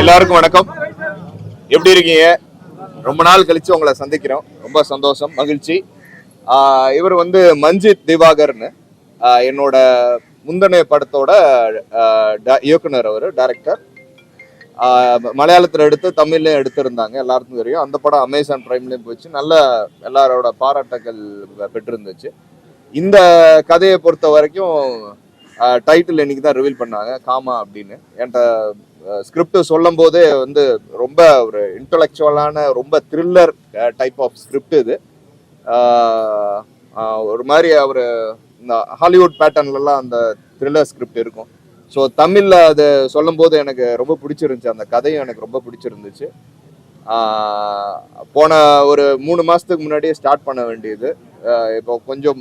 எல்லாருக்கும் வணக்கம். எப்படி இருக்கீங்க? ரொம்ப நாள் கழிச்சு உங்களை சந்திக்கிறோம். ரொம்ப சந்தோஷம், மகிழ்ச்சி. இவர் மஞ்சித் திவாகர்னு என்னோட முந்தனைய படத்தோட இயக்குனர், அவர் டைரக்டர். மலையாளத்தில் எடுத்து தமிழ்லையும் எடுத்திருந்தாங்க, எல்லாருக்கும் தெரியும். அந்த படம் அமேசான் பிரைம்லையும் போச்சு, நல்ல எல்லாரோட பாராட்டுகள் பெற்றிருந்துச்சு. இந்த கதையை பொறுத்த வரைக்கும் டைட்டில் இன்னைக்கு தான் ரிவீல் பண்ணாங்க, காமா அப்படின்னு. என்கிட்ட ஸ்கிரிப்ட் சொல்லும் போதே ரொம்ப ஒரு இன்டலெக்சுவலான, ரொம்ப த்ரில்லர் டைப் ஆஃப் ஸ்கிரிப்ட் இது. ஒரு மாதிரி அவர் இந்த ஹாலிவுட் பேட்டர்ன்லாம் அந்த த்ரில்லர் ஸ்கிரிப்ட் இருக்கும். ஸோ தமிழில் அது சொல்லும் போது எனக்கு ரொம்ப பிடிச்சிருந்துச்சு, அந்த கதையும் எனக்கு ரொம்ப பிடிச்சிருந்துச்சு. போன ஒரு 3 மாதத்துக்கு முன்னாடியே ஸ்டார்ட் பண்ண வேண்டியது. இப்போ கொஞ்சம்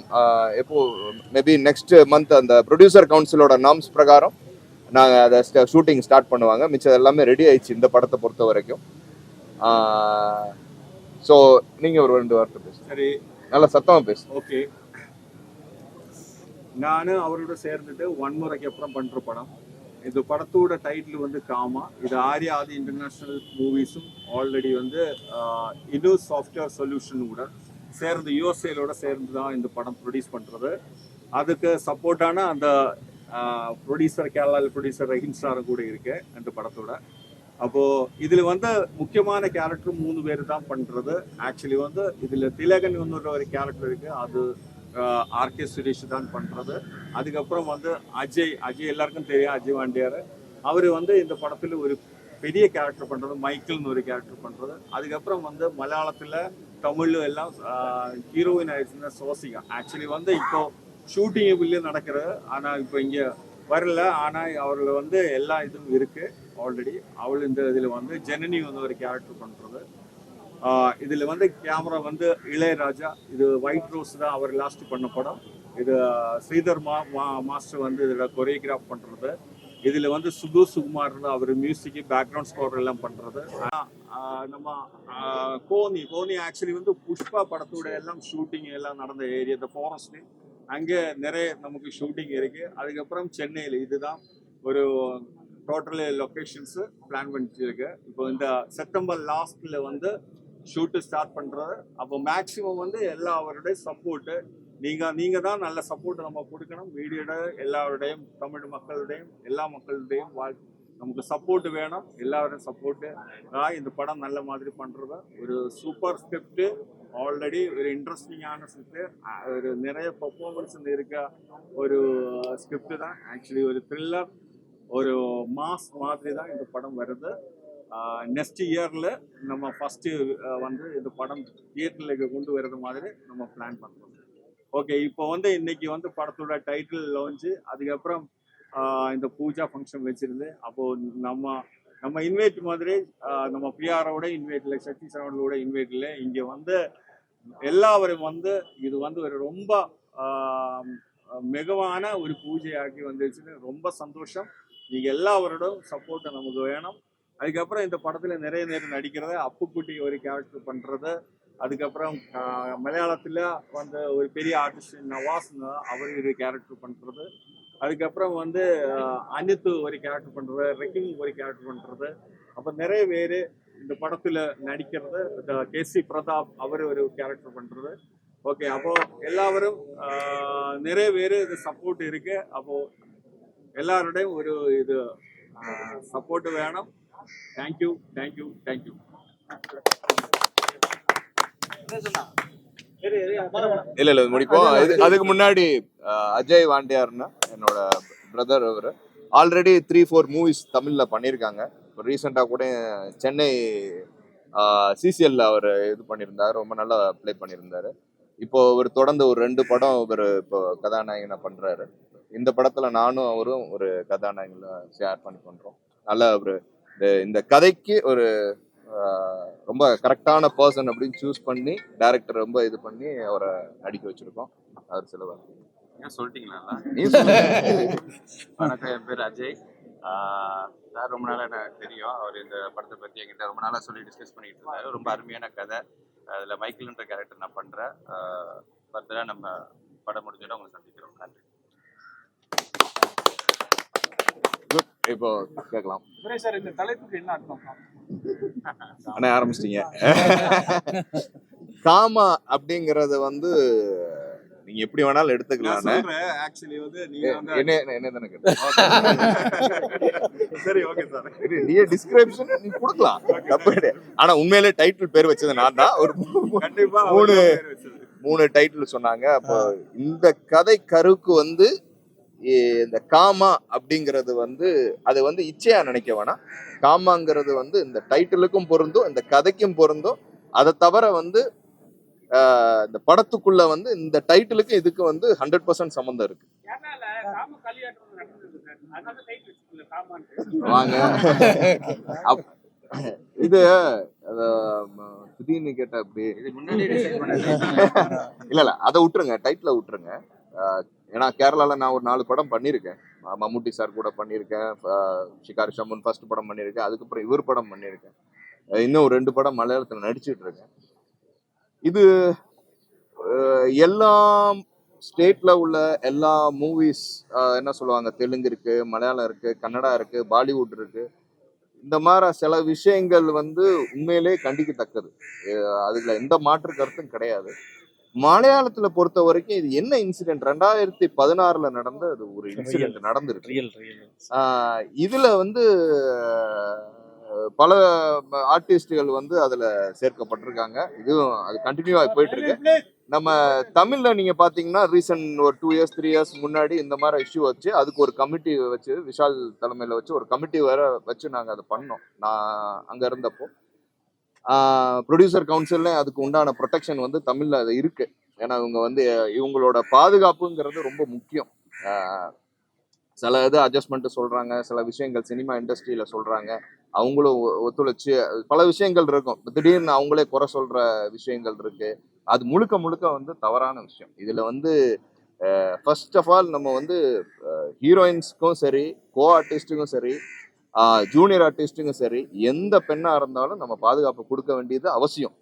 மேபி நெக்ஸ்ட் மந்த் அந்த ப்ரொடியூசர் கவுன்சிலோட நார்ம்ஸ் பிரகாரம் நாங்கள் அதை ஷூட்டிங் ஸ்டார்ட் பண்ணுவாங்க. மிச்சம் எல்லாமே ரெடி ஆயிடுச்சு இந்த படத்தை பொறுத்த வரைக்கும். ஸோ நீங்கள் ஒரு 2 வார்த்தை பேசு. சரி, நல்லா சத்தமாக பேசு. ஓகே. நான் அவரோட சேர்ந்துட்டு வன்முறைக்கு அப்புறம் பண்ணுற படம். இந்த படத்தோட டைட்டில் காமா. இது ஆர்யா ஆதி இன்டர்நேஷ்னல் மூவிஸும் ஆல்ரெடி இன்னும் சாஃப்ட்வேர் சொல்யூஷன் கூட சேர்ந்து யூஎஸ்ஏலோட சேர்ந்து தான் இந்த படம் ப்ரொடியூஸ் பண்ணுறது. அதுக்கு சப்போர்ட்டான அந்த ப்ரொடியூசர், கேரளாவில் ப்ரொடியூசர் ரஹின்சாரும் கூட இருக்கு அந்த படத்தோட. அப்போது இதில் முக்கியமான கேரக்டர் 3 பேர் தான் பண்ணுறது. ஆக்சுவலி இதில் திலகன் ஒரு கேரக்டர் இருக்குது, அது ஆர்கே சுரேஷ் தான் பண்ணுறது. அதுக்கப்புறம் அஜய் எல்லாருக்கும் தெரியும், அஜய் வாண்டியார். அவர் இந்த படத்தில் ஒரு பெரிய கேரக்டர் பண்ணுறது, மைக்கிள்னு ஒரு கேரக்டர் பண்ணுறது. அதுக்கப்புறம் மலையாளத்தில் தமிழ் எல்லாம் ஹீரோயின் ஆயிடுச்சுன்னா சோசிகா. ஆக்சுவலி இப்போ ஷூட்டிங் வெளியே நடக்கிறது, ஆனால் இப்போ இங்கே வரல. ஆனால் அவர்கள் எல்லா இதுவும் இருக்குது ஆல்ரெடி. அவள் இந்த இதில் ஜனனி ஒரு கேரக்டர் பண்ணுறது. இதில் கேமரா இளையராஜா. இது ஒயிட் ரோஸ் தான் அவர் லாஸ்ட் பண்ண படம். இது ஸ்ரீதர் மாஸ்டர் இதில் கொரியோகிராஃப் பண்ணுறது. இதில் சுது சுகுமார் அவர் மியூசிக்கு, பேக்ரவுண்ட் ஸ்கோர் எல்லாம் பண்ணுறது. நம்ம கோனி ஆக்சுவலி புஷ்பா படத்தோட எல்லாம் ஷூட்டிங் எல்லாம் நடந்த ஏரியா, இந்த ஃபாரஸ்ட், அங்கே நிறைய நமக்கு ஷூட்டிங் இருக்குது. அதுக்கப்புறம் சென்னையில் இதுதான் ஒரு டோட்டல் லொக்கேஷன்ஸு பிளான் பண்ணிட்டு. இப்போ இந்த செப்டம்பர் லாஸ்ட்டில் ஷூட்டு ஸ்டார்ட் பண்ணுறது. அப்போ மேக்ஸிமம் எல்லா அவருடைய சப்போர்ட்டு நீங்கள் தான் நல்ல சப்போர்ட் நம்ம கொடுக்கணும். மீடியோட எல்லாருடையும், தமிழ் மக்களுடையும், எல்லா மக்களுடையும் நமக்கு சப்போர்ட் வேணும். எல்லாருடைய சப்போர்ட்டு இந்த படம் நல்ல மாதிரி பண்ணுறது. ஒரு சூப்பர் ஸ்கிரிப்டு, ஆல்ரெடி ஒரு இன்ட்ரெஸ்டிங்கான ஸ்கிரிப்டு, ஒரு நிறைய பர்ஃபார்மன்ஸ் இருக்க ஒரு ஸ்கிரிப்டு தான். ஆக்சுவலி ஒரு த்ரில்லர், ஒரு மாஸ் மாதிரி தான் இந்த படம் வருது. நெக்ஸ்ட் இயரில் நம்ம ஃபஸ்ட்டு இந்த படம் தியேட்டருக்கு கொண்டு வர்றது மாதிரி நம்ம பிளான் பண்ணுறோம். ஓகே, இப்போ இன்னைக்கு படத்தோட டைட்டில் லான்ச்சு, அதுக்கப்புறம் இந்த பூஜா ஃபங்க்ஷன் வச்சுருந்து. அப்போது நம்ம இன்வைட் மாதிரி நம்ம பிஆரோட இன்வைட் இல்லை, சக்தி சரவணோட இன்வைட் இல்லை. இங்கே எல்லாரும் இது ஒரு ரொம்ப மிகவான ஒரு பூஜையாக்கி வந்துச்சுன்னு ரொம்ப சந்தோஷம். நீங்கள் எல்லாரோடும் சப்போர்ட்டை நமக்கு வேணும். அதுக்கப்புறம் இந்த படத்தில் நிறைய நேரம் நடிக்கிறது, அப்புக்குட்டி ஒரு கேரக்டர் பண்ணுறது. அதுக்கப்புறம் மலையாளத்தில் ஒரு பெரிய ஆர்டிஸ்ட் நவாஸ், அவர் ஒரு கேரக்டர் பண்ணுறது. அதுக்கப்புறம் அனித்து ஒரு கேரக்டர் பண்ணுறது, ரெக்கிங் ஒரு கேரக்டர் பண்ணுறது. அப்போ நிறைய பேர் இந்த படத்தில் நடிக்கிறது. கேசி பிரதாப் அவர் ஒரு கேரக்டர் பண்ணுறது. ஓகே, அப்போது எல்லாரும் நிறைய பேர் இது சப்போர்ட் இருக்குது. அப்போது எல்லாருடையும் ஒரு இது சப்போர்ட் வேணும். தேங்க்யூ. இல்ல முடிப்போம். அதுக்கு முன்னாடி அஜய் வாண்டியார்னா என்னோட பிரதர். அவர் ஆல்ரெடி 3-4 மூவிஸ் தமிழ்ல பண்ணியிருக்காங்க. இப்போ ரீசெண்டாக கூட சென்னை சிசிஎல்ல அவர் இது பண்ணியிருந்தாரு, ரொம்ப நல்லா ப்ளே பண்ணியிருந்தாரு. இப்போ அவர் தொடர்ந்து ஒரு 2 படம் அவர் இப்போ கதாநாயகனை பண்றாரு. இந்த படத்துல நானும் அவரும் ஒரு கதாநாயகனை ஷேர் பண்றோம். நல்லா ஒரு இந்த கதைக்கு ஒரு ரொம்ப கரெக்டான பர்சன் அப்படின்னு சூஸ் பண்ணி டைரக்டர் ரொம்ப இது பண்ணி அவரை நடிக்க வச்சிருக்கோம். அவர் சில சொல்லிட்டீங்களா? வணக்கம், என் பேர் அஜய். சார் ரொம்ப நாளாக எனக்கு தெரியும். அவர் இந்த படத்தை பற்றி என்கிட்ட ரொம்ப நாளாக சொல்லி டிஸ்கஸ் பண்ணிட்டு இருந்தாரு. ரொம்ப அருமையான கதை. அதில் மைக்கிள்ன்ற கேரக்டர் நான் பண்ணுறேன். ஃபர்தராக நம்ம படம் முடிஞ்சோட உங்களை சந்திக்கிறோம். நன்றி. இப்போ கேட்கலாம். சார் இந்த தலைப்புக்கு என்ன அர்த்தம்? அண்ணா ஆரம்பிச்சிட்டீங்க. காமா அப்படிங்கறது வந்து நீங்க எப்படி வேணாலும் எடுத்துக்கலாம். ஆக்சுவலி வந்து நீங்க வந்து என்ன தானே கேட்டேன். சரி ஓகே சார். நீ டிஸ்கிரிப்ஷன் நீ கொடுக்கலாம், தப்பு கிடையாது. ஆனா உண்மையிலே டைட்டில் பேர் வச்சது நான் தான். ஒரு கண்டிப்பா மூணு டைட்டில் சொன்னாங்க. அப்போ இந்த கதை கருக்கு வந்து இந்த காமா அப்படிங்கிறது வந்து அது வந்து இச்சையா நினைக்க வேணாம். காமாங்கிறது வந்து இந்த டைட்டிலுக்கும் பொருந்தும், இந்த கதைக்கும் பொருந்தும். அதை தவிர வந்து இந்த படத்துக்குள்ள வந்து இந்த டைட்டிலுக்கு இதுக்கு வந்து 100% சம்பந்தம் இருக்கு. வாங்க இது திடீர்னு கேட்டா அப்படி இல்ல அதை விட்டுருங்க, டைட்டில விட்டுருங்க. ஏன்னா கேரளால நான் ஒரு 4 படம் பண்ணியிருக்கேன். மம்முட்டி சார் கூட பண்ணியிருக்கேன், ஷிகாரி ஷம்மன் ஃபர்ஸ்ட் படம் பண்ணியிருக்கேன், அதுக்கப்புறம் இவர் படம் பண்ணியிருக்கேன், இன்னும் 2 படம் மலையாளத்தில் நடிச்சுட்டு இருக்கேன். இது எல்லா ஸ்டேட்ல உள்ள எல்லா மூவிஸ் என்ன சொல்லுவாங்க, தெலுங்கு இருக்கு, மலையாளம் இருக்கு, கன்னடா இருக்கு, பாலிவுட் இருக்கு. இந்த மாதிரி சில விஷயங்கள் வந்து உண்மையிலே கண்டிக்கத்தக்கது. அதுல எந்த மாற்று கருத்தும் கிடையாது. மலையாளத்துல பொறுத்த வரைக்கும் இது என்ன இன்சிடென்ட் 2016 நடந்த அது ஒரு இன்சிடென்ட் நடந்திருக்கு. இதுல வந்து பல ஆர்டிஸ்டுகள் வந்து அதுல சேர்க்கப்பட்டிருக்காங்க. இதுவும் அது கண்டினியூவா போயிட்டு இருக்கு. நம்ம தமிழ்ல நீங்க பாத்தீங்கன்னா ரீசன்ட் ஒரு 2 இயர்ஸ் 3 இயர்ஸ் முன்னாடி இந்த மாதிரி இஷ்யூ வச்சு அதுக்கு ஒரு கமிட்டி வச்சு, விஷால் தலைமையில வச்சு ஒரு கமிட்டி வேற வச்சு நாங்க அதை பண்ணோம். நான் அங்க இருந்தப்போ ப்ரொடியூசர் கவுன்சில்ல அதுக்கு உண்டான ப்ரொடெக்ஷன் வந்து தமிழ்ல அது இருக்கு. ஏன்னா இவங்க வந்து இவங்களோட பாதுகாப்புங்கிறது ரொம்ப முக்கியம். சில இது அட்ஜஸ்ட்மெண்ட் சொல்றாங்க, சில விஷயங்கள் சினிமா இண்டஸ்ட்ரியில சொல்றாங்க, அவங்களும் ஒத்துழைச்சு பல விஷயங்கள் இருக்கும். திடீர்னு அவங்களே குறை சொல்ற விஷயங்கள் இருக்கு. அது முழுக்க முழுக்க வந்து தவறான விஷயம். இதுல வந்து ஃபர்ஸ்ட் ஆஃப் ஆல் நம்ம வந்து ஹீரோயின்ஸ்க்கும் சரி, கோ ஆர்டிஸ்டுக்கும் சரி, ஜூனியர் ஆர்டிஸ்டுக்கும் சரி, எந்த பெண்ணா இருந்தாலும் நம்ம பாதுகாப்பு கொடுக்க வேண்டியது அவசியம்.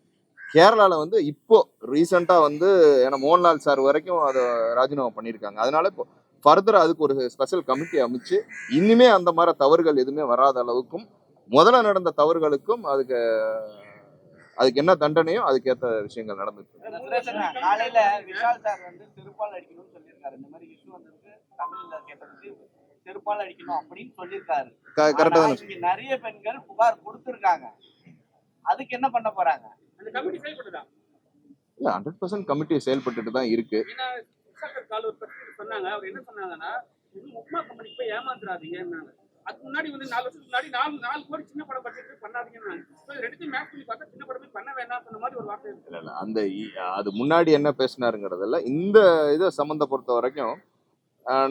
கேரளால வந்து இப்போ ரீசெண்டா வந்து ஏன்னா மோகன்லால் சார் வரைக்கும் அதை ராஜினாமா பண்ணியிருக்காங்க. அதனால இப்போ ஃபர்தர் அதுக்கு ஒரு ஸ்பெஷல் கமிட்டி அமைச்சு இனிமே அந்த மாதிரி தவறுகள் எதுவுமே வராத அளவுக்கும், முதல்ல நடந்த தவறுகளுக்கும் அதுக்கு என்ன தண்டனையோ அதுக்கேற்ற விஷயங்கள் நடந்துச்சு. காலையில விஷால் சார் வந்து செருப்பால் அடிக்கணும்னு சொல்லியிருக்காரு. இந்த மாதிரி இஷ்யூ வந்திருக்கு, தமிழ்ல கேட்டதுக்கு செருப்பால் அடிக்கணும் அப்படின்னு சொல்லியிருக்காரு. கரெக்டா தான். இங்க நிறைய பெண்கள் புகார் கொடுத்திருக்காங்க. அதுக்கு என்ன பண்ண போறாங்க? அந்த கமிட்டி செயல்படுதா? இல்ல 100% கமிட்டி செயல்பட்டுட்டு தான் இருக்கு. சொன்னாங்க. அவர் என்ன சொன்னாங்கன்னா, உப்மா கம்பெனிக்கு போய் ஏமாந்துறாதீங்கன்னாங்க. அதுக்கு முன்னாடி வந்து 4 வருஷத்துக்கு முன்னாடி 4 கோடி சின்ன படம் பட்ஜெட் பண்ணாதீங்கன்னாங்க. ரெண்டுத்தையும் மேட்ச் பண்ணி பார்த்தா சின்ன படமே பண்ண வேண்டாம் சொன்ன மாதிரி ஒரு வார்த்தை இருக்கு. இல்ல அந்த அது முன்னாடி என்ன பேசினாருங்கிறதுல இந்த இதை சம்மந்த பொறுத்த வரைக்கும்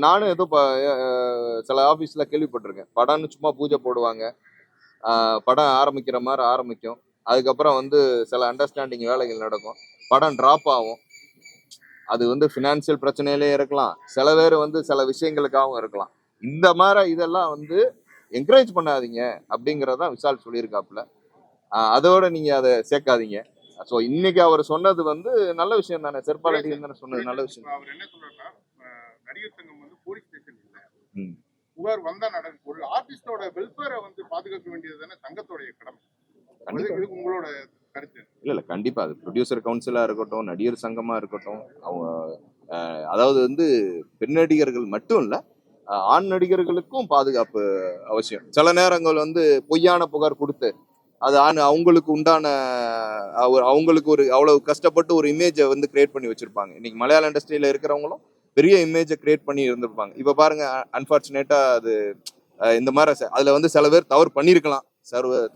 நானும் ஏதோ சில ஆஃபீஸ்ல கேள்விப்பட்டிருக்கேன். படம்னு சும்மா பூஜை போடுவாங்க, படம் ஆரம்பிக்கிற மாதிரி ஆரம்பிக்கும், அதுக்கப்புறம் வந்து சில அண்டர்ஸ்டாண்டிங் வேலைகள் நடக்கும், படம் டிராப் ஆகும். அது வந்து ஃபினான்சியல் பிரச்சனையிலே இருக்கலாம், சில பேர் வந்து சில விஷயங்களுக்காகவும் இருக்கலாம். இந்த மாதிரி இதெல்லாம் வந்து என்கரேஜ் பண்ணாதீங்க அப்படிங்கறதான் விஷால் சொல்லியிருக்காப்புல. அதோட நீங்க அதை சேர்க்காதீங்க. ஸோ இன்னைக்கு அவர் சொன்னது வந்து நல்ல விஷயம் தானே, செருப்பாலடி தானே சொன்னது நல்ல விஷயம். அவர் என்ன சொல்றாருன்னா, நடிகர் சங்கம் வந்து போலீஸ் ஸ்டேஷன் இல்லை, புகார் வந்தா நடக்கும். ஒரு ஆர்டிஸ்டோட வெல்ஃபேரை வந்து பாதுகாக்க வேண்டியது தானே சங்கத்தோடைய கடமை. இதுக்கு உங்களோட கருத்து? இல்ல கண்டிப்பா அது ப்ரொடியூசர் கவுன்சிலா இருக்கட்டும், நடிகர் சங்கமா இருக்கட்டும், அவங்க அதாவது வந்து பெண் நடிகர்கள் மட்டும் இல்ல, ஆண் நடிகர்களுக்கும் பாதுகாப்பு அவசியம். சில நேரங்கள் வந்து பொய்யான புகார் கொடுத்து அது அவங்களுக்கு உண்டான அவங்களுக்கு ஒரு அவ்வளவு கஷ்டப்பட்டு ஒரு இமேஜை வந்து கிரியேட் பண்ணி வச்சிருப்பாங்க. இன்னைக்கு மலையாள இண்டஸ்ட்ரியில இருக்கிறவங்களும் பெரிய இமேஜை கிரியேட் பண்ணி இருந்திருப்பாங்க. இப்ப பாருங்க, அன்பார்ச்சுனேட்டா அது இந்த மாதிரி அதுல வந்து சில பேர் தவறு பண்ணியிருக்கலாம்,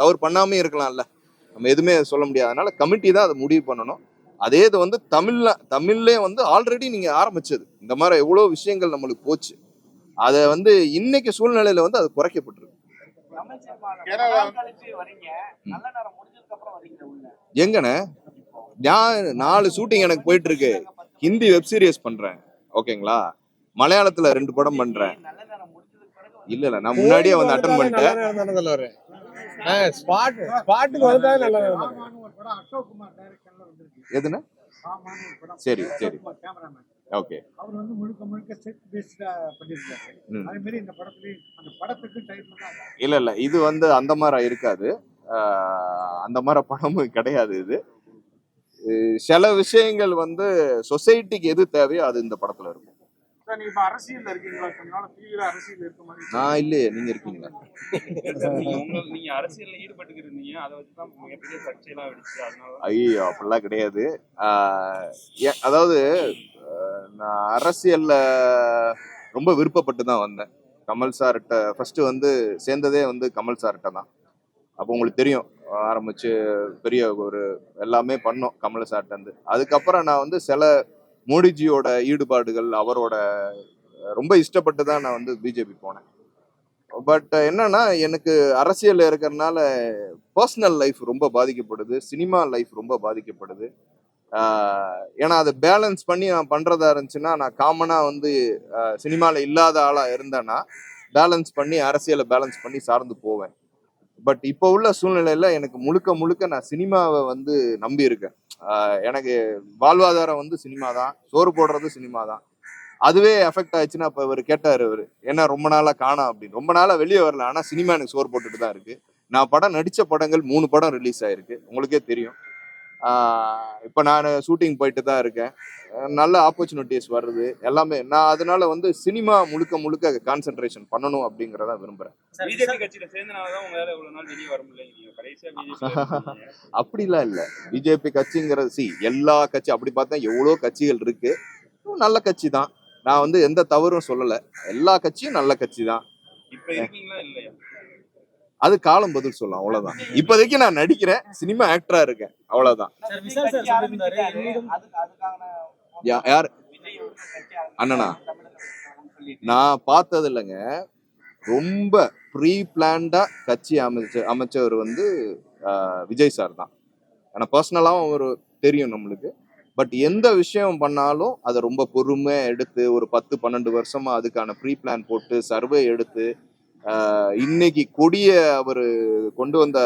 தவறு பண்ணாமே இருக்கலாம்ல, நம்ம எதுவுமே சொல்ல முடியாது. அதனால கமிட்டி தான் அதை முடிவு பண்ணணும். அதே இது வந்து தமிழ்லே வந்து ஆல்ரெடி நீங்க ஆரம்பிச்சது இந்த மாதிரி எவ்வளவு விஷயங்கள் நம்மளுக்கு போச்சு. அதை வந்து இன்னைக்கு சூழ்நிலையில வந்து அது குறைக்கப்பட்டிருக்கு. எங்கண்ணே நான் 4 ஷூட்டிங் எனக்கு போயிட்டு இருக்கு. ஹிந்தி வெப் சீரிஸ் பண்றேன், ஓகேங்களா, மலையாளத்துல 2 படம் பண்றேன். இல்ல நான் முன்னாடியே வந்து அட்டன் பண்ணிட்டேன். எதுனா சரி சரி ஓகே. அவர் வந்து முழுக்க முழுக்க செட் பேஸ்டா பண்ணியிருக்காரு. ம். அதே மாதிரி இந்த படத்துலயும் அந்த படத்துக்கு டைட்டில் தான் இல்ல இது வந்து அந்த மாதிரி இருக்காது. அந்த மாதிரி படமும் கிடையாது இது. சில விஷயங்கள் வந்து சொசைட்டிக்கு எது தேவையோ அது இந்த படத்துல இருக்கும். சார் நீங்க இப்ப அரசியல்ல இருக்கீங்களா? கொஞ்ச நாள் தீவிர அரசியல் இருக்க மாதிரி நான் இல்லையே, நீங்க இருக்கீங்களா? நீங்க அரசியல்ல ஈடுபட்டு இருந்தீங்க, அதை வச்சுதான் மிகப்பெரிய சர்ச்சையெல்லாம் வெடிச்சு, அதனால ஐயோ அப்படிலாம் கிடையாது. அதாவது நான் அரசியல்ல ரொம்ப விருப்பப்பட்டு தான் வந்தேன். கமல் சார்கிட்ட ஃபர்ஸ்ட் வந்து சேர்ந்ததே வந்து கமல் சார்கிட்ட தான். அப்போ உங்களுக்கு தெரியும், ஆரம்பிச்சு பெரிய ஒரு எல்லாமே பண்ணோம் கமல் சார்கிட்ட இருந்து. அதுக்கப்புறம் நான் வந்து சில மோடிஜியோட ஈடுபாடுகள் அவரோட ரொம்ப இஷ்டப்பட்டு தான் நான் வந்து பிஜேபி போனேன். பட் என்னன்னா எனக்கு அரசியல் இருக்கிறதுனால பர்சனல் லைஃப் ரொம்ப பாதிக்கப்படுது, சினிமா லைஃப் ரொம்ப பாதிக்கப்படுது. ஏன்னா அதை பேலன்ஸ் பண்ணி நான் பண்றதா இருந்துச்சுன்னா, நான் காமனா வந்து சினிமாவில் இல்லாத ஆளா இருந்தேன்னா பேலன்ஸ் பண்ணி அரசியலை பேலன்ஸ் பண்ணி சார்ந்து போவேன். பட் இப்போ உள்ள சூழ்நிலையில எனக்கு முழுக்க முழுக்க நான் சினிமாவை வந்து நம்பி இருக்கேன். எனக்கு வாழ்வாதாரம் வந்து சினிமா தான், சோறு போடுறது சினிமா தான். அதுவே எஃபெக்ட் ஆயிடுச்சுன்னா, இப்போ இவர் கேட்டார், இவர் என்ன ரொம்ப நாளா காணோம் அப்படின்னு. ரொம்ப நாளா வெளியே வரல, ஆனால் சினிமா எனக்கு சோறு போட்டுட்டு தான் இருக்கு. நான் படம் நடித்த படங்கள் 3 படம் ரிலீஸ் ஆயிருக்கு, உங்களுக்கே தெரியும். இப்போ நான் ஷூட்டிங் போயிட்டு தான் இருக்கேன். நல்ல ஆப்பர்ச்சுனிட்டிஸ் வருது எல்லாமே. நான் அதனால வந்து சினிமா முழுக்க முழுக்க கான்சென்ட்ரேஷன் பண்ணணும் அப்படிங்கிறத விரும்புறேன். பிஜேபி கட்சியில சேர்ந்தனாலதான் உங்களால இவ்வளவு நாள் வெளியே வர முடியல. கடைசியா பிஜேபி அப்படிலாம் இல்லை. பிஜேபி கட்சிங்கிறது எல்லா கட்சி அப்படி பார்த்தா எவ்வளோ கட்சிகள் இருக்கு, நல்ல கட்சி தான். நான் வந்து எந்த தவறும் சொல்லலை, எல்லா கட்சியும் நல்ல கட்சி தான். இப்ப இருக்கீங்களா இல்லையா? அது காலம் பதில் சொல்லலாம், அவ்வளவுதான். இப்போதைக்கு நான் நடிக்கிறேன், சினிமா ஆக்டரா இருக்கேன், அவ்வளவுதான். யார் அண்ணனா? நான் பார்த்தது இல்லைங்க. ரொம்ப ப்ரீ பிளான்டா கட்சி அமைச்சவர் வந்து விஜய் சார் தான். ஆனா பர்சனலாவும் ஒரு தெரியும் நம்மளுக்கு. பட் எந்த விஷயம் பண்ணாலும் அதை ரொம்ப பொறுமையா எடுத்து ஒரு 10-12 வருஷமா அதுக்கான ப்ரீ பிளான் போட்டு சர்வே எடுத்து இன்னைக்கு கொடிய அவர் கொண்டு வந்த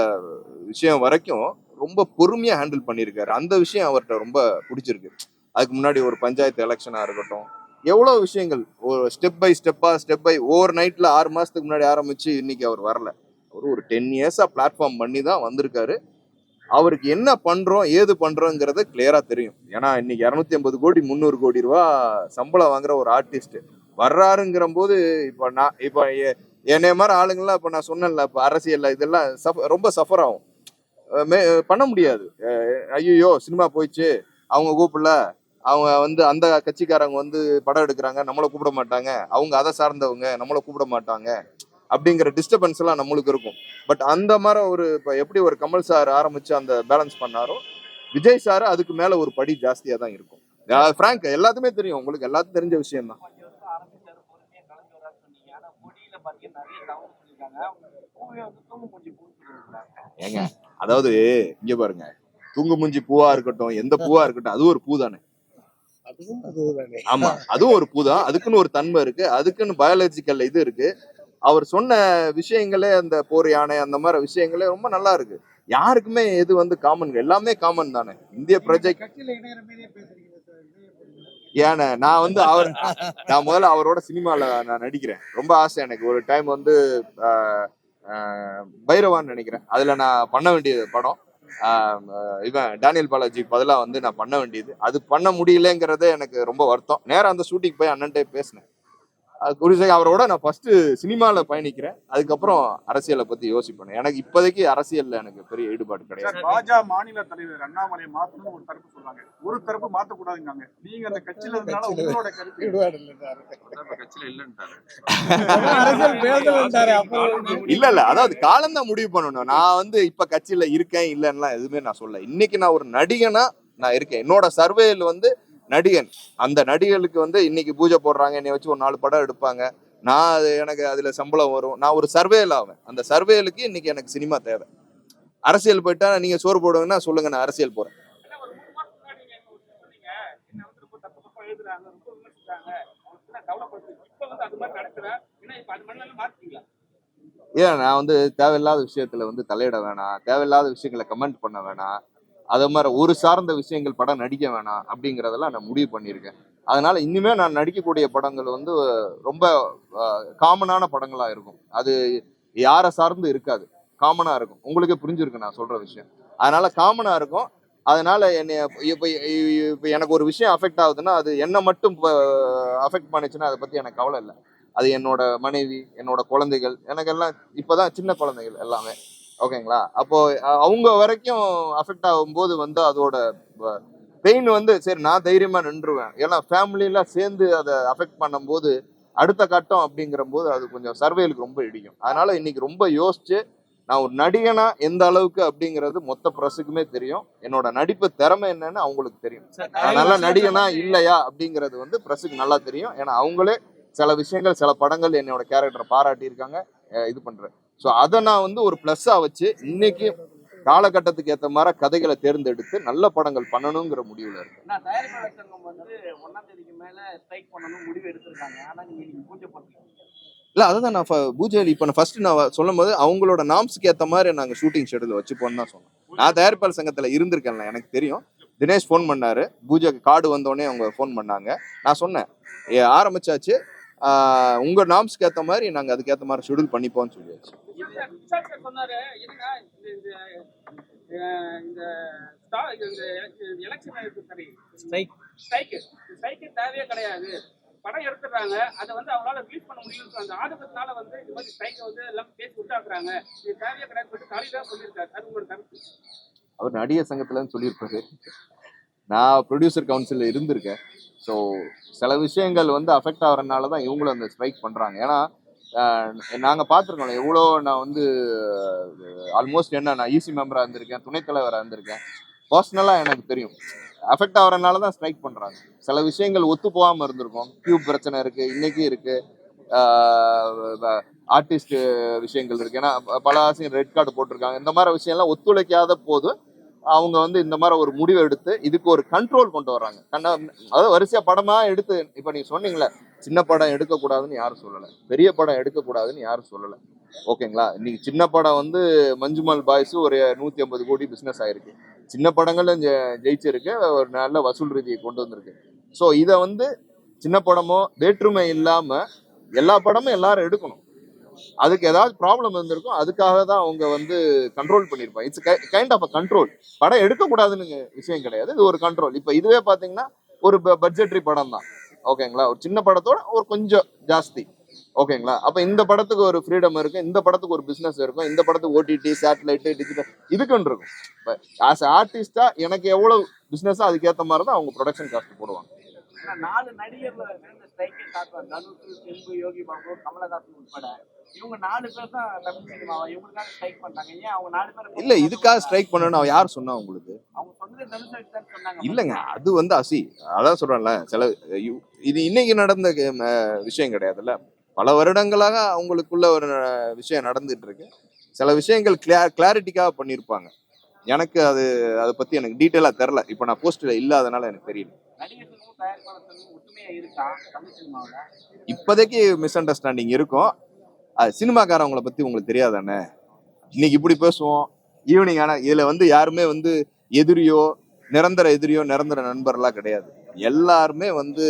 விஷயம் வரைக்கும் ரொம்ப பொறுமையா ஹேண்டில் பண்ணியிருக்காரு. அந்த விஷயம் அவர்கிட்ட ரொம்ப பிடிச்சிருக்கு. அதுக்கு முன்னாடி ஒரு பஞ்சாயத்து எலெக்ஷனா இருக்கட்டும், எவ்வளவு விஷயங்கள் ஒரு ஸ்டெப் பை ஓவர் நைட்ல 6 மாசத்துக்கு முன்னாடி ஆரம்பிச்சு இன்னைக்கு அவர் வரல. அவர் ஒரு 10 இயர்ஸா பிளாட்ஃபார்ம் பண்ணி தான் வந்திருக்காரு. அவருக்கு என்ன பண்றோம் ஏது பண்றோங்கிறது கிளியரா தெரியும். ஏன்னா இன்னைக்கு 250 கோடி 300 கோடி ரூபா சம்பளம் வாங்குற ஒரு ஆர்டிஸ்ட் வர்றாருங்கிற போது, இப்போ என்னைய மாதிரி ஆளுங்கள்லாம் இப்போ நான் சொன்னேன்ல, இப்போ அரசியல்ல இதெல்லாம் ரொம்ப சஃபர் ஆகும், பண்ண முடியாது. ஐயோ சினிமா போயிடுச்சு, அவங்க கூப்பிடல, அவங்க வந்து அந்த கட்சிக்காரங்க வந்து படம் எடுக்கிறாங்க, நம்மளை கூப்பிட மாட்டாங்க, அவங்க அதை சார்ந்தவங்க நம்மளை கூப்பிட மாட்டாங்க அப்படிங்கிற டிஸ்டர்பன்ஸ் எல்லாம் நம்மளுக்கு இருக்கும். பட் அந்த மாதிரி ஒரு இப்போ எப்படி ஒரு கமல் சார் ஆரம்பிச்சு அந்த பேலன்ஸ் பண்ணாரோ, விஜய் சார் அதுக்கு மேல ஒரு படி ஜாஸ்தியா தான் இருக்கும். பிராங்க் எல்லாத்துமே தெரியும், உங்களுக்கு எல்லாத்துக்கும் தெரிஞ்ச விஷயம் தான். ஏங்க அதாவது இங்க பாருங்க, தூங்கு மூஞ்சி பூவா இருக்கட்டும், எந்த பூவா இருக்கட்டும், அது ஒரு பூ தானே. ஆமா, அதுவும் ஒரு பூ தான். அதுக்குன்னு ஒரு தன்மை இருக்கு, அதுக்குன்னு பயாலஜிக்கல் இது இருக்கு. அவர் சொன்ன விஷயங்களே, அந்த போர் யானை அந்த மாதிரி விஷயங்களே ரொம்ப நல்லா இருக்கு. யாருக்குமே எது வந்து காமன், எல்லாமே காமன் தானே இந்திய பிரஜைக்கு. ஏன்னா நான் வந்து நான் முதல்ல அவரோட சினிமால நான் நடிக்கிறேன், ரொம்ப ஆசை எனக்கு. ஒரு டைம் வந்து பைரவான்னு நினைக்கிறேன், அதுல நான் பண்ண வேண்டியது படம். இவன் டேனியல் பாலாஜி பதிலாக வந்து நான் பண்ண வேண்டியது, அது பண்ண முடியலங்கிறதே எனக்கு ரொம்ப வருத்தம். நேரம் அந்த ஷூட்டிங் போய் அண்ணன்ட்டே பேசினேன். அவரோட நான் ஃபர்ஸ்ட் சினிமால பயணிக்கிறேன், அதுக்கப்புறம் அரசியலை பத்தி யோசிப்பேன். எனக்கு இப்போதைக்கு அரசியல்ல எனக்கு பெரிய ஈடுபாடு கிடையாது. பாஜக மாநில தலைவர் அண்ணாமலை மாத்தணும் ஒரு தரப்பு சொல்றாங்க, ஒரு தரப்பு மாத்தக்கூடாதுங்க. நீங்க அந்த கட்சியில இருந்தாலும் உங்களோட கருத்து கட்சியில இல்லன்ட்டாரு. இல்ல அதாவது காலம் தான் முடிவு பண்ணணும். நான் வந்து இப்ப கட்சியில இருக்கேன் இல்லைன்னா எதுவுமே நான் சொல்ல. இன்னைக்கு நான் ஒரு நடிகனா நான் இருக்கேன். என்னோட சர்வேல வந்து நடிகன், அந்த நடிகர்களுக்கு வந்து இன்னைக்கு பூஜை போடுறாங்க, என்னை வச்சு ஒரு 4 படம் எடுப்பாங்க, நான் எனக்கு அதுல சம்பளம் வரும், நான் ஒரு சர்வேல ஆவேன். அந்த சர்வேலுக்கு இன்னைக்கு எனக்கு சினிமா தேவை. அரசியல் போயிட்டா நீங்க சோறு போடுங்கன்னா சொல்லுங்க, நான் அரசியல் போறேன். ஏன் நான் வந்து தேவையில்லாத விஷயத்துல வந்து தலையிட வேணாம், தேவையில்லாத விஷயங்களை கமெண்ட் பண்ண வேணாம், அதே மாதிரி ஒரு சார்ந்த விஷயங்கள் படம் நடிக்க வேணாம் அப்படிங்கிறதெல்லாம் நான் முடிவு பண்ணியிருக்கேன். அதனால இனிமே நான் நடிக்கக்கூடிய படங்கள் வந்து ரொம்ப காமனான படங்களா இருக்கும். அது யாரை சார்ந்து இருக்காது, காமனா இருக்கும். உங்களுக்கு புரிஞ்சிருக்கு நான் சொல்ற விஷயம். அதனால காமனா இருக்கும். அதனால என்னை இப்போ எனக்கு ஒரு விஷயம் அஃபெக்ட் ஆகுதுன்னா அது என்னை மட்டும் அஃபெக்ட் பண்ணுச்சுன்னா அதை பத்தி எனக்கு கவலை இல்லை. அது என்னோட மனைவி, என்னோட குழந்தைகள், எனக்கு எல்லாம் இப்போதான் சின்ன குழந்தைகள் எல்லாமே. ஓகேங்களா? அப்போ அவங்க வரைக்கும் அஃபெக்ட் ஆகும்போது வந்து அதோட பெயின் வந்து சரி நான் தைரியமா நின்றுவேன். ஏன்னா ஃபேமிலியில சேர்ந்து அதை அஃபெக்ட் பண்ணும்போது அடுத்த கட்டம் அப்படிங்கிற போது அது கொஞ்சம் சர்வேலுக்கு ரொம்ப இடிக்கும். அதனால இன்னைக்கு ரொம்ப யோசிச்சு நான் ஒரு நடிகனா எந்த அளவுக்கு அப்படிங்கிறது மொத்த பிரஸுக்குமே தெரியும். என்னோட நடிப்பு திறமை என்னன்னு அவங்களுக்கு தெரியும். நான் நல்ல நடிகனா இல்லையா அப்படிங்கிறது வந்து பிரஸுக்கு நல்லா தெரியும். ஏன்னா அவங்களே சில விஷயங்கள், சில படங்கள் என்னோட கேரக்டரை பாராட்டியிருக்காங்க, இது பண்றேன். ஸோ அதை நான் வந்து ஒரு பிளஸ்ஸா வச்சு இன்னைக்கு காலகட்டத்துக்கு ஏற்ற மாதிரி கதைகளை தேர்ந்தெடுத்து நல்ல படங்கள் பண்ணணுங்கிற முடிவுல இருக்கு. தயாரிப்பாளர் சங்கம் வந்து 1ஆம் தேதிக்கு மேல ஸ்ட்ரைக் பண்ணணும் முடிவு எடுத்திருக்காங்க. ஆனா நீங்க பூஜை போட்டீங்க. இல்ல அதுதான் நான் பூஜையில் இப்போ நான் ஃபர்ஸ்ட் நான் சொல்லும் போது அவங்களோட நாம்ஸ்க்கு ஏற்ற மாதிரி நாங்கள் ஷூட்டிங் ஷெடியூல் வச்சுப்போன்னு தான் சொன்னோம். நான் தயாரிப்பாளர் சங்கத்தில் இருந்திருக்கேன்ல, எனக்கு தெரியும். தினேஷ் ஃபோன் பண்ணாரு, பூஜைக்கு கார்டு வந்தோடனே அவங்க ஃபோன் பண்ணாங்க. நான் சொன்னேன் ஆரம்பிச்சாச்சு, உங்க நாம்ஸ்க்கு ஏற்ற மாதிரி நாங்கள் அதுக்கேற்ற மாதிரி ஷெடியூல் பண்ணிப்போம்னு சொல்லியாச்சு. சொன்னாரு என்னன்னா இந்த ஸ்ட்ரைக்கு தேவையே கிடையாது, படம் எடுத்துடுறாங்க, அதை வந்து அவங்களால ரிலீஸ் பண்ண முடியும், அந்த ஆதங்கத்தினால வந்து இந்த மாதிரி ஸ்ட்ரைக்கை வந்து எல்லாம் பேசி விட்டாக்குறாங்க, இது தேவையே கிடையாது சொல்லிட்டு காலையில சொல்லியிருக்காரு. அது உங்களோட கருத்து? அவர் நடிகர் சங்கத்துலன்னு சொல்லியிருப்பாரு. நான் ப்ரொடியூசர் கவுன்சிலில் இருந்திருக்கேன். ஸோ சில விஷயங்கள் வந்து அஃபெக்ட் ஆகிறதுனால தான் இவங்களும் அந்த ஸ்ட்ரைக் பண்ணுறாங்க. ஏன்னா நாங்கள் பார்த்துருக்கோம் எவ்வளோ. நான் வந்து ஆல்மோஸ்ட் நான் ஈசி மெம்பராக இருந்திருக்கேன், துணைத் தலைவராக இருந்திருக்கேன். பர்சனலாக எனக்கு தெரியும் அஃபெக்ட் ஆகிறதுனால தான் ஸ்ட்ரைக் பண்ணுறாங்க. சில விஷயங்கள் ஒத்து போகாமல் இருந்திருக்கும். டியூப் பிரச்சனை இருக்குது, இன்னைக்கு இருக்குது, ஆர்டிஸ்ட் விஷயங்கள் இருக்குது. ஏன்னா பல ஆசையும் ரெட் கார்டு போட்டிருக்காங்க. இந்த மாதிரி விஷயம்லாம் ஒத்துழைக்காத போது அவங்க வந்து இந்த மாதிரி ஒரு முடிவை எடுத்து இதுக்கு ஒரு கண்ட்ரோல் கொண்டு வர்றாங்க. அதாவது வரிசையா படமா எடுத்து, இப்ப நீங்க சொன்னீங்களே சின்ன படம் எடுக்கக்கூடாதுன்னு யாரும் சொல்லலை, பெரிய படம் எடுக்கக்கூடாதுன்னு யாரும் சொல்லலை. ஓகேங்களா? இன்னைக்கு சின்ன படம் வந்து மஞ்சுமல் பாய்ஸ் ஒரு 150 கோடி பிசினஸ் ஆயிருக்கு. சின்ன படங்களும் ஜெயிச்சிருக்கு, ஒரு நல்ல வசூல் ரீதியை கொண்டு வந்திருக்கு. ஸோ இதை வந்து சின்ன படமோ வேற்றுமை இல்லாம எல்லா படமும் எல்லாரும் எடுக்கணும். அதுக்கு ஏதாவது ப்ராப்ளம் இருந்திருக்கும், அதுக்காக தான் அவங்க வந்து கண்ட்ரோல் பண்ணியிருப்பாங்க. It's kind of a control. படம் எடுக்கக்கூடாதுன்னு விஷயம் கிடையாது, இது ஒரு கண்ட்ரோல். இப்போ இதுவே பார்த்தீங்கன்னா ஒரு பட்ஜெட்ரி படம் தான். ஓகேங்களா? ஒரு சின்ன படத்தோட ஒரு கொஞ்சம் ஜாஸ்தி. ஓகேங்களா? அப்போ இந்த படத்துக்கு ஒரு ஃப்ரீடம் இருக்கும், இந்த படத்துக்கு ஒரு பிஸ்னஸ் இருக்கும், இந்த படத்துக்கு ஓடிடி, சேட்டலைட்டு, டிஜிட்டல் இதுக்குன்னு இருக்கும். இப்போ ஆஸ் ஆர்டிஸ்டா எனக்கு எவ்வளோ பிஸ்னஸோ அதுக்கேற்ற மாதிரி தான் அவங்க ப்ரொடக்ஷன் காஸ்ட் போடுவாங்க. 4 நடிகர்ல ஸ்ட்ரைக்கே காட்டுவாங்க. தனுஷ், சிம்பு, யோகி பாபு, கமலஹாசன் உட்பட இவங்க 4 பேர் தான் தமிழ் சினிமாவை இவங்களுக்காக ஸ்ட்ரைக் பண்றாங்க. ஏன் அவங்க 4 பேர் இல்ல இதுக்காக ஸ்ட்ரைக் பண்ணணும் யார் சொன்னா உங்களுக்கு? அவங்க சொன்னது தனுஷ் தான் சொன்னாங்க. இல்லைங்க, அது வந்து அதான் சொல்றேன்ல, சில இது இன்னைக்கு நடந்த விஷயம் கிடையாதுல்ல. பல வருடங்களாக அவங்களுக்குள்ள ஒரு விஷயம் நடந்துட்டு இருக்கு. சில விஷயங்கள் கிளாரிட்டிக்காக பண்ணியிருப்பாங்க. எனக்கு அதை பத்தி எனக்கு டீட்டெயிலா தெரியல. இப்போ நான் போஸ்ட்ல இல்லாதனால எனக்கு தெரியல. இப்போதைக்கு மிஸ் அண்டர்ஸ்டாண்டிங் இருக்கும். அது சினிமாக்காரவங்களை பத்தி உங்களுக்கு தெரியாதானே? இன்னைக்கு இப்படி பேசுவோம், ஈவினிங் ஆனா இதுல வந்து யாருமே வந்து எதிரியோ நிரந்தர நண்பர்லாம் கிடையாது. எல்லாருமே வந்து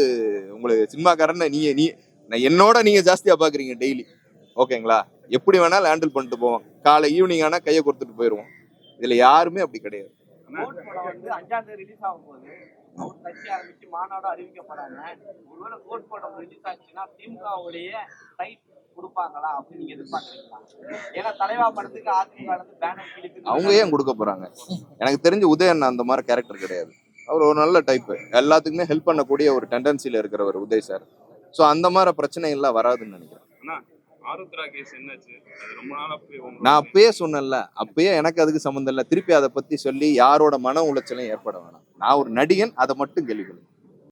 உங்களுக்கு சினிமாக்காரன்னு நீ என்னோட நீங்க ஜாஸ்தியா பாக்குறீங்க டெய்லி. ஓகேங்களா? எப்படி வேணாலும் ஹேண்டில் பண்ணிட்டு போவோம். காலை ஈவினிங் ஆனா கையை கொடுத்துட்டு போயிடுவோம். இதுல யாருமே அப்படி கிடையாது. 5ஆம் தேதி ரிலீஸ் ஆகும் போது அவர் கட்சி ஆரம்பிச்சு மாநாடு அறிவிக்கப்படாங்க. ஒருவேளை கோட் படம் ரிலீஸ் ஆச்சுன்னா திமுகவுடைய டைட் கொடுப்பாங்களா அப்படின்னு நீங்க எதிர்பார்க்குறீங்களா? ஏன்னா தலைவா படத்துக்கு அதிமுக பேனர் கிழிப்பு அவங்க ஏன் கொடுக்க போறாங்க? எனக்கு தெரிஞ்ச உதயன் அந்த மாதிரி கேரக்டர் கிடையாது. அவர் ஒரு நல்ல டைப், எல்லாத்துக்குமே ஹெல்ப் பண்ணக்கூடிய ஒரு டெண்டன்சில இருக்கிறவர் உதய் சார். ஸோ அந்த மாதிரி பிரச்சனை எல்லாம் வராதுன்னு நினைக்கிறேன். நான் அப்பயே சொன்னேன்ல, அப்பயே எனக்கு அதுக்கு சம்மந்தம் இல்லை. திருப்பி அதை பத்தி சொல்லி யாரோட மன உளைச்சலையும் ஏற்பட வேணாம். நான் ஒரு நடிகன், அதை மட்டும் கேள்விப்படும்.